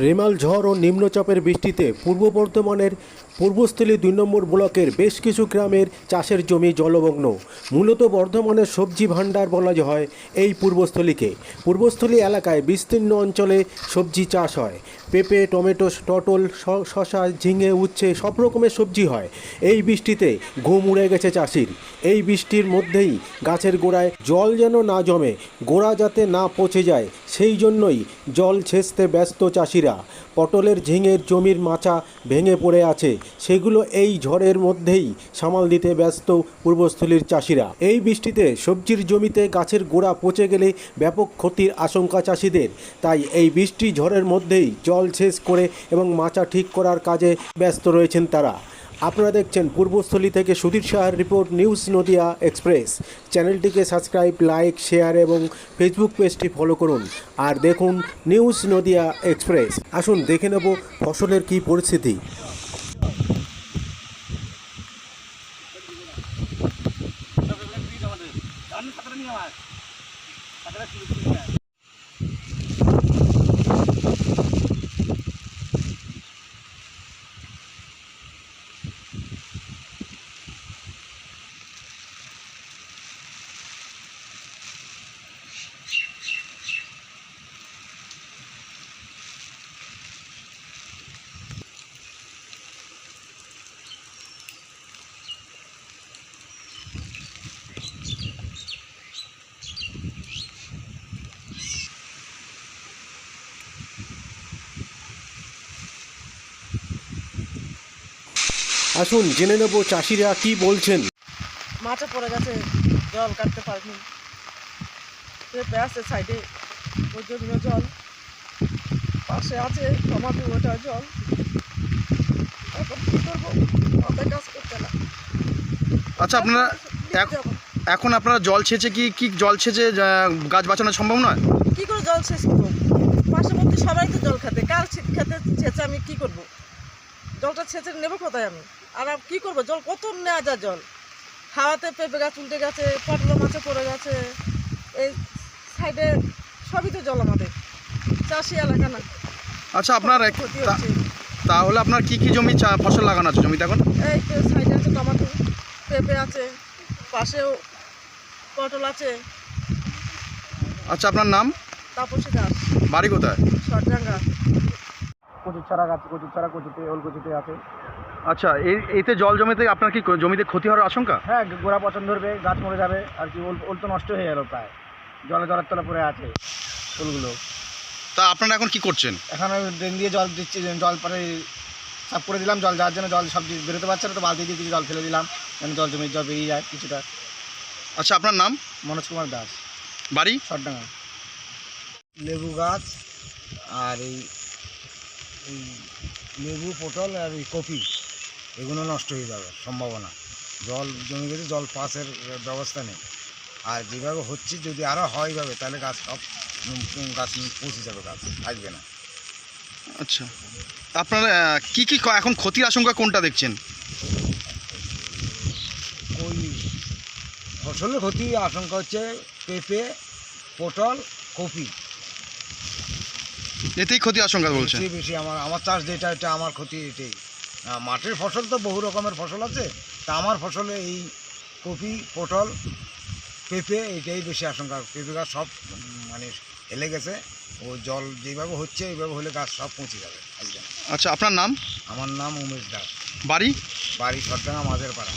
রেমাল ঝড় ও নিম্নচাপের বৃষ্টিতে পূর্ব বর্ধমানের পূর্বস্থলী ২ নম্বর ব্লকের বেশ কিছু গ্রামের চাষের জমি জলমগ্ন। মূলত বর্ধমানের সবজি ভাণ্ডার বলা হয় এই পূর্বস্থলীকে। পূর্বস্থলী এলাকায় বিস্তীর্ণ অঞ্চলে সবজি চাষ হয়। পেঁপে, টমেটো, পটল, শসা, ঝিঙে, উচ্ছে সব রকমের সবজি হয়। এই বৃষ্টিতে ঘুম উড়ে গেছে চাষির। এই বৃষ্টির মধ্যেই গাছের গোড়ায় জল যেন না জমে, গোড়া যাতে না পচে যায়, সেই জন্যই জল ছেঁচতে ব্যস্ত চাষিরা। পটলের, ঝিঙের জমির মাচা ভেঙে পড়ে আছে, সেগুলো এই ঝড়ের মধ্যেই সামাল দিতে ব্যস্ত পূর্বস্থলীর চাষিরা। এই বৃষ্টিতে সবজির জমিতে গাছের গোড়া পচে গেলে ব্যাপক ক্ষতির আশঙ্কা চাষিদের। তাই এই বৃষ্টি ঝড়ের মধ্যেই জল সেচ করে এবং মাচা ঠিক করার কাজে ব্যস্ত রয়েছেন তারা। আপনারা দেখছেন পূর্বস্থলী থেকে সুধীর সাহার রিপোর্ট, নিউজ নদিয়া এক্সপ্রেস। চ্যানেলটিকে সাবস্ক্রাইব, লাইক, শেয়ার এবং ফেসবুক পেজটি ফলো করুন। আর দেখুন নিউজ নদিয়া এক্সপ্রেস। আসুন দেখে নেব ফসলের কী পরিস্থিতি। আসুন জেনে নেব চাষিরা কি বলছেন। মাচা পড়ে গেছে, জল কাটতে পারিনি। পেঁপে আছে সাইডে, ওই জন্য জল। পাশে আছে টমাটো, ওটা জল। এখন কী করবো, মাথায় কাজ করতে না। আচ্ছা, আপনারা এখন আপনারা জল ছেঁচে কি জল ছেঁচে গাছ বাঁচানো সম্ভব নয়? কী করে জল শেষ করবো? পার্শ্ববর্তী সবাই তো জল খেতে, কার খেতে ছেঁচে আমি কী করবো? জলটা ছেঁচে নেবো কোথায় আমি? আর কী করবো? জল কত নেওয়া যায় জল? হাওয়াতে পেঁপে গাছ উল্টে গেছে, পটল মাছে পড়ে গেছে। এই সাইডে সবই তো জল আমাদের, চাষি এলাকা না। আচ্ছা, আপনার ক্ষতি হচ্ছে। তাহলে আপনার কি জমি ফসল লাগানো আছে জমিতে এখন? এই তো সাইডে আছে টমাটো, পেঁপে আছে, পাশেও পটল আছে। আচ্ছা, আপনার নাম? তাপসী দাস। বাড়ি কোথায়? শটডাঙ্গা। কচুর চারা গাছ, কচুর চারা কচুতে, ওলকচুতে আছে। আচ্ছা, এতে জল জমিতে আপনার কি জমিতে ক্ষতি হওয়ার আশঙ্কা? হ্যাঁ, গোড়া পচন ধরবে, গাছ মরে যাবে আর কি। ওল তো নষ্ট হয়ে গেল প্রায়, জলের তলা পড়ে আছে ওলগুলো। তা আপনারা এখন কি করছেন? এখন ড্রেন দিয়ে জল দিচ্ছি, জল পরে সাফ করে দিলাম। জল যাওয়ার জন্য জল সব বেরোতে পারছে না, তো বালতি দিয়ে কিছু জল ফেলে দিলাম যেন জমির জল বেরিয়ে যায় কিছুটা। আচ্ছা, আপনার নাম? মনোজ কুমার দাস। বাড়ি? শটডাঙ্গা। লেবু গাছ আর এই লেবু, পটল আর এই কপি, এগুলো নষ্ট হয়ে যাবে সম্ভাবনা। জল জমে গেছে, জল পাসের ব্যবস্থা নেই। আর যেভাবে হচ্ছে যদি আরও হয় এইভাবে, তাহলে গাছ সব গাছ পচে যাবে, গাছ থাকবে না। আচ্ছা, আপনারা কি এখন ক্ষতির আশঙ্কা কোনটা দেখছেন? ওই ফসলের ক্ষতি আশঙ্কা হচ্ছে পেঁপে, পটল, কপি, এতেই ক্ষতি আশঙ্কা বলছেন? বেশি আমার চাষ যেটা, এটা আমার ক্ষতি এটাই। মাঠের ফসল তো বহু রকমের ফসল আছে, তা আমার ফসলে এই কপি, পটল, পেঁপে, এটাই বেশি আশঙ্কা। পেঁপে গাছ সব মানে হেলে গেছে। ও জল যেভাবে হচ্ছে এইভাবে হলে গাছ সব পৌঁছে যাবে একদম। আচ্ছা, আপনার নাম? আমার নাম উমেশ দাস। বাড়ি? বাড়ি শটডাঙ্গা, মাঝের পাড়া।